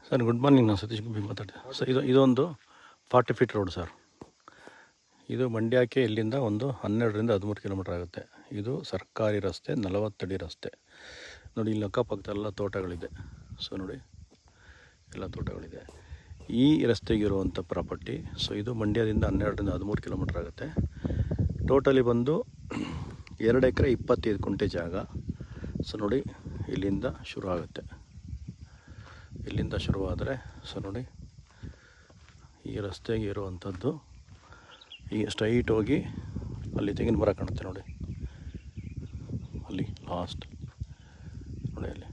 Sir good morning, ನಾನು ಸತೀಶ್ ಗುಬ್ಬಿ ಮಾತಾಡ್ತೀನಿ sir. ಇದೊಂದು 40 ಫೀಟ್ ರೋಡ್ ಸರ್. ಇದು ಮಂಡ್ಯಕ್ಕೆ ಇಲ್ಲಿಂದ ಒಂದು 12ರಿಂದ 13 ಕಿಲೋಮೀಟ್ರ್ ಆಗುತ್ತೆ. ಇದು ಸರ್ಕಾರಿ ರಸ್ತೆ, 40 ಅಡಿ ರಸ್ತೆ. ನೋಡಿ, ಇಲ್ಲಿ ಅಕ್ಕಪಕ್ಕದೆಲ್ಲ ತೋಟಗಳಿದೆ. ಸೊ ನೋಡಿ, ಎಲ್ಲ ತೋಟಗಳಿದೆ. ಈ ರಸ್ತೆಗಿರುವಂಥ ಪ್ರಾಪರ್ಟಿ. ಸೊ ಇದು ಮಂಡ್ಯದಿಂದ 12ರಿಂದ 13 ಕಿಲೋಮೀಟ್ರ್ ಆಗುತ್ತೆ. ಟೋಟಲಿ ಬಂದು 2 ಎಕರೆ 25 ಗುಂಟೆ ಜಾಗ. ಸೊ ನೋಡಿ, ಇಲ್ಲಿಂದ ಶುರು ಆಗುತ್ತೆ. ಇಲ್ಲಿಂದ ಶುರುವಾದರೆ ಸೊ ನೋಡಿ, ಈ ರಸ್ತೆಗೆ ಇರುವಂಥದ್ದು ಈ ಸ್ಟ್ರೈಟ್ ಹೋಗಿ ಅಲ್ಲಿ ತೆಂಗಿನ ಮರ ಕಾಣುತ್ತೆ ನೋಡಿ, ಅಲ್ಲಿ ಲಾಸ್ಟ್ ನೋಡಿ, ಅಲ್ಲಿ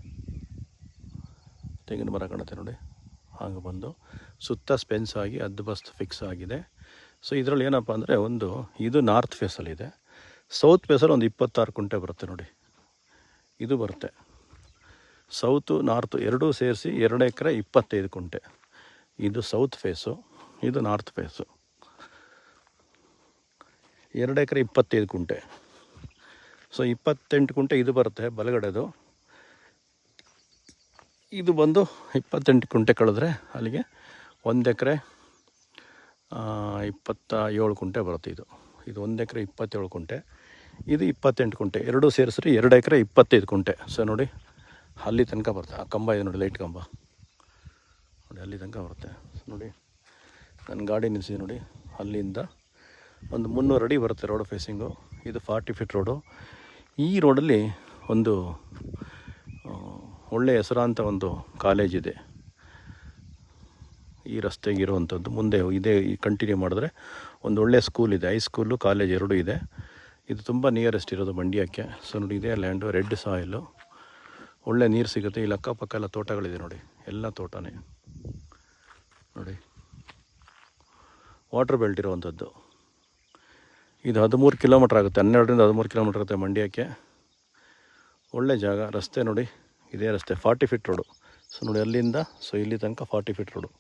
ತೆಂಗಿನ ಮರ ಕಾಣುತ್ತೆ ನೋಡಿ. ಹಾಗೆ ಬಂದು ಸುತ್ತ ಸ್ಪೆನ್ಸ್ ಆಗಿ ಬಸ್ತ್ ಫಿಕ್ಸ್ ಆಗಿದೆ. ಸೊ ಇದರಲ್ಲಿ ಏನಪ್ಪ ಅಂದರೆ, ಒಂದು ಇದು ನಾರ್ತ್ ಫೇಸಲ್ಲಿದೆ, ಸೌತ್ ಫೇಸಲ್ಲಿ ಒಂದು 26 ಗುಂಟೆ ಬರುತ್ತೆ ನೋಡಿ. ಇದು ಬರುತ್ತೆ ಸೌತು ನಾರ್ತು ಎರಡೂ ಸೇರಿಸಿ 2 ಎಕರೆ 25 ಗುಂಟೆ. ಇದು ಸೌತ್ ಫೇಸು, ಇದು ನಾರ್ತ್ ಫೇಸು. 2 ಎಕರೆ 25 ಗುಂಟೆ. ಸೊ 28 ಗುಂಟೆ ಇದು ಬರುತ್ತೆ ಬಲಗಡೆದು. ಇದು ಬಂದು 28 ಗುಂಟೆ ಕಳೆದ್ರೆ ಅಲ್ಲಿಗೆ 1 ಎಕರೆ 27 ಗುಂಟೆ ಬರುತ್ತೆ. ಇದು 1 ಎಕರೆ 27 ಗುಂಟೆ, ಇದು 28 ಗುಂಟೆ. ಎರಡೂ ಸೇರಿಸ್ರಿ 2 ಎಕರೆ 25 ಗುಂಟೆ. ಸೊ ನೋಡಿ, ಅಲ್ಲಿ ತನಕ ಬರುತ್ತೆ. ಆ ಕಂಬ ಇದೆ ನೋಡಿ, ಲೈಟ್ ಕಂಬ ನೋಡಿ, ಅಲ್ಲಿ ತನಕ ಬರುತ್ತೆ ನೋಡಿ. ನನ್ನ ಗಾಡಿ ನಿಲ್ಲಿಸಿ ನೋಡಿ, ಅಲ್ಲಿಂದ ಒಂದು 300 ಅಡಿ ಬರುತ್ತೆ ರೋಡ್ ಫೇಸಿಂಗು. ಇದು 40 ಫೀಟ್ ರೋಡು. ಈ ರೋಡಲ್ಲಿ ಒಂದು ಒಳ್ಳೆಯ ಹೆಸರಾಂತ ಒಂದು ಕಾಲೇಜ್ ಇದೆ ಈ ರಸ್ತೆಗೆ ಇರುವಂಥದ್ದು. ಮುಂದೆ ಇದೇ ಕಂಟಿನ್ಯೂ ಮಾಡಿದ್ರೆ ಒಂದು ಒಳ್ಳೆಯ ಸ್ಕೂಲ್ ಇದೆ, ಹೈಸ್ಕೂಲು ಕಾಲೇಜ್ ಎರಡೂ ಇದೆ. ಇದು ತುಂಬ ನಿಯರೆಸ್ಟ್ ಇರೋದು ಮಂಡ್ಯಕ್ಕೆ. ಸೊ ನೋಡಿ, ಇದೇ ಲ್ಯಾಂಡು, ರೆಡ್ ಸಾಯಿಲು, ಒಳ್ಳೆ ನೀರು ಸಿಗುತ್ತೆ. ಇಲ್ಲಿ ಅಕ್ಕಪಕ್ಕ ಎಲ್ಲ ತೋಟಗಳಿದೆ ನೋಡಿ, ಎಲ್ಲ ತೋಟನೇ ನೋಡಿ. ವಾಟರ್ ಬೆಲ್ಟ್ ಇರುವಂಥದ್ದು. ಇದು 13 ಕಿಲೋಮೀಟ್ರ್ ಆಗುತ್ತೆ, 12ರಿಂದ 13 ಕಿಲೋಮೀಟ್ರ್ ಆಗುತ್ತೆ ಮಂಡ್ಯಕ್ಕೆ. ಒಳ್ಳೆ ಜಾಗ. ರಸ್ತೆ ನೋಡಿ, ಇದೇ ರಸ್ತೆ 40 ಫೀಟ್ ರೋಡು. ಸೊ ನೋಡಿ, ಅಲ್ಲಿಂದ ಸೊ ಇಲ್ಲಿ ತನಕ 40 ಫೀಟ್ ರೋಡು.